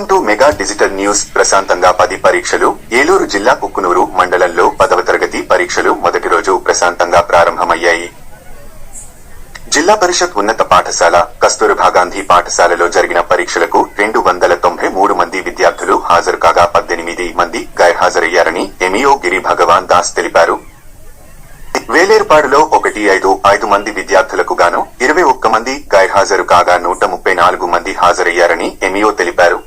Welcome to mega digital news. ప్రశాంతంగా 10 పరీక్షలు. ఏలూరు జిల్లా కుక్కునూరు మండలంలో 10వ తరగతి పరీక్షలు మొదటి రోజు ప్రశాంతంగా ప్రారంభమయ్యాయి. జిల్లా పరిషత్ ఉన్నత పాఠశాల, కస్తూర్బా గాంధీ పాఠశాలలో జరిగిన పరీక్షలకు 293 మంది విద్యార్థులు హాజరు కాగా 18 మంది గైర్హాజరయ్యారని ఎంఈఓ గిరి భగవాన్ దాస్ తెలిపారు. వేలేరుపాడులో 155 మంది విద్యార్థులకు గాను 21 మంది గైర్హాజరు కాగా 134 మంది హాజరయ్యారని ఎంఈఓ తెలిపారు.